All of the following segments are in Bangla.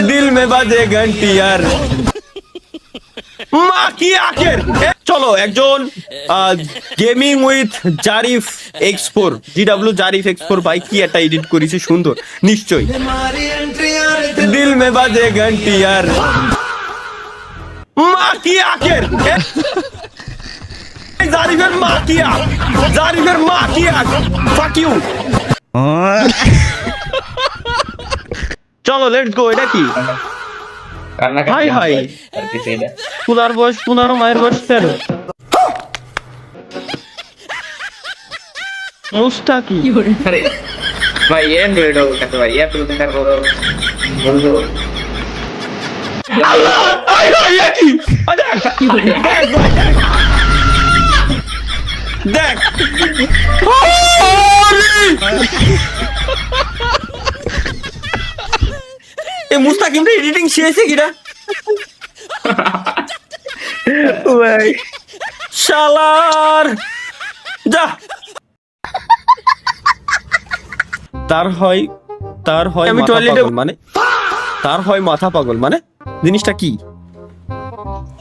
दिल में बाजे घंटी यार মা কি আখের চলো একজন gaming with Zarif X4 GW Zarif X4 ভাই কি একটা এডিট করেছে সুন্দর নিশ্চয়ই দিল মে বাজে ঘন্টি यार মা কি আখের জারিফের মা কি আখ জারিফের মা কি আখ ফাক ইউ চলো লেটস গো এটা কি হাই হাই পুলার বয়স 15 মায়ের বয়স 13 মুস্তাকি अरे भाई ये एंड्रॉइड हो कहते भाई ये तो कर बोलो আল্লাহ আই আই কি দেখ এই মুস্তাকিম এডিটিং শেষে কিরা ভাই শালার যা তার হয় আমি টয়লেটে মানে তার হয় মাথা পাগল মানে জিনিসটা কি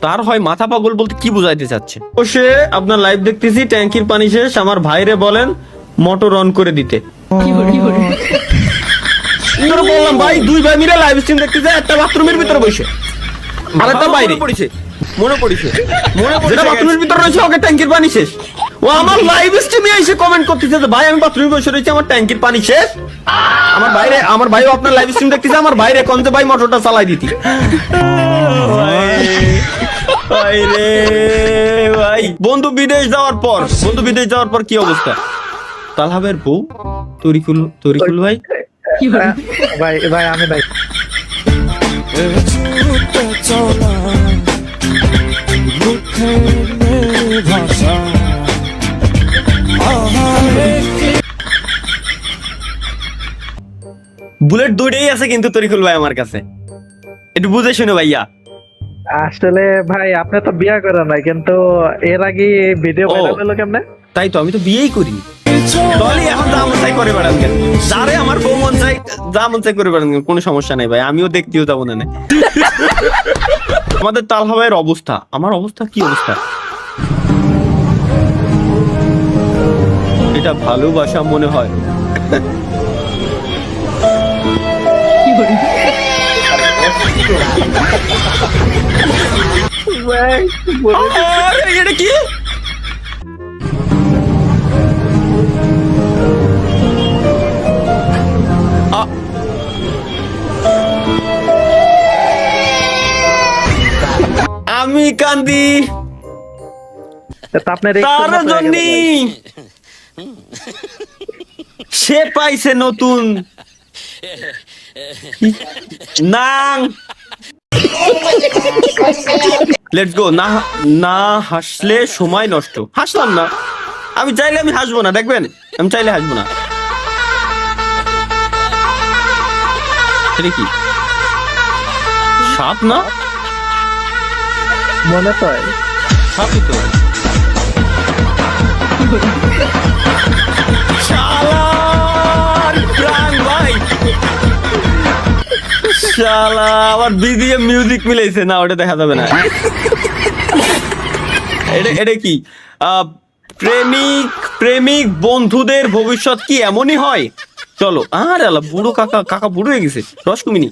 তার হয় মাথা পাগল বলতে কি বোঝাইতে চাচ্ছে ও সে আপনার লাইভ দেখতেছি ট্যাঙ্কির পানি শেষ আমার ভাইরে বলেন মোটর অন করে দিতে তোরা বললাম ভাই দুই ভাই মিলে লাইভ স্ট্রিম দেখতেছে একটা বাথরুমের ভিতরে বসে আরেকটা বাইরে মনে পড়েছে যেটা বাথরুমের ভিতরে রয়েছে ওকে ট্যাঙ্কির পানি শেষ ও আমার লাইভ স্ট্রিমে এসে কমেন্ট করতেছে যে ভাই আমি বাথরুমে বসে রয়েছি আমার ট্যাঙ্কির পানি শেষ আমার ভাইও আপনার লাইভ স্ট্রিম দেখতেছে আমার বাইরে কোন যে ভাই মোটরটা চালাই দিতি ভাই রে ভাই বন্ধু বিদেশ যাওয়ার পর কি অবস্থা তালহাবের বউ তরিকুল ভাই ভাই আমি ভাই বুলেট দুইটাই আছে কিন্তু তরিকুল ভাই আমার কাছে একটু বুঝে শুনে ভাইয়া আসলে ভাই আপনি তো বিয়ে করেন নাই কিন্তু এর আগে ভিডিও ভাইরাল হলো কেমনে তাই তো আমি তো বিয়েই করিনি তাহলে এখন যা মন চাই করে বেড়ান কেন যারে আমার বউ মন চাই যা মন চাই করে বেড়ান কোনো সমস্যা নাই ভাই আমিও দেখতেও যাবো না আমাদের তালহা ভাইয়ের অবস্থা আমার অবস্থা কি অবস্থা এটা ভালোবাসা মনে হয় এটা কি আমি কান্দি তার জন্য সে পাইছে নতুন নাং লেটস গো না হাসলে সময় নষ্ট হাসলাম না আমি চাইলে আমি হাসবো না দেখবেন আমি চাইলে হাসবো না এটা কি সাপ না মনে তো সাপই তো শালার প্রাণ ভাই শালা আবার বিজিএম মিউজিক মিলাইছে না ওটা দেখা যাবে না এটা কি প্রেমিক বন্ধুদের ভবিষ্যৎ কি এমনই হয় চলো আরে আল্লাহ বুড়ো কাকা বুড়ো হয়ে গেছে রসকমিনী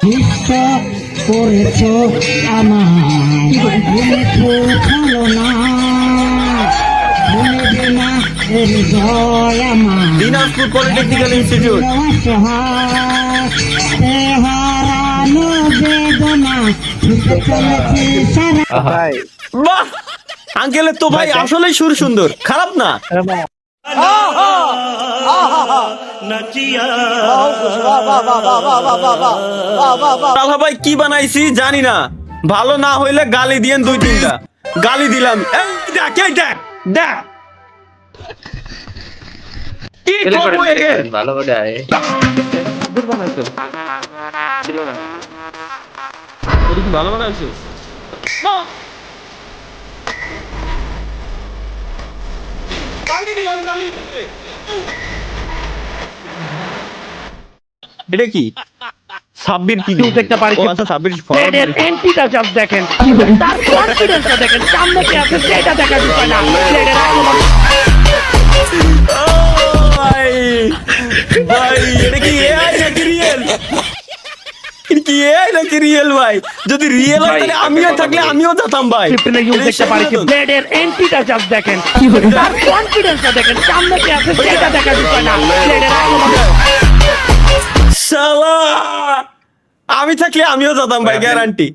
দিনাজপুর পলিটেকনিক্যাল ইনস্টিটিউট ভাই বাহ আঙ্কেলের তো ভাই আসলেই সুর সুন্দর খারাপ না তালহা ভাই কি বানাইছি জানি না ভালো না হইলে গালি দিয়েন 2-3টা গালি দিলাম কি করবো একে ভালো করে আয় ভালো বানাইছো এটা কি সাব্বির কি কেউ দেখতে পারে ও আচ্ছা সাব্বির ব্লেডের এন্টিটা জাস্ট দেখেন তার কনফিডেন্সটা দেখেন সামনে কি আছে সেটা দেখা যায় না ব্লেডের আক্রমণ ভাই ভাই এটা কি এআই নাকি রিয়েল এটা কি এআই নাকি রিয়েল ভাই যদি রিয়েল হয় ভাই, তাহলে আমিও কথা থাকলে বলি। আমিও যেতাম ভাই 15 ইউজ দেখতে পারে ব্লেডের এন্টিটা জাস্ট দেখেন তার কনফিডেন্সটা দেখেন সামনে কি আছে সেটা দেখা যায় না ব্লেডের আক্রমণ শালা আমি থাকলে আমিও যেতাম ভাই ভাই, গ্যারান্টি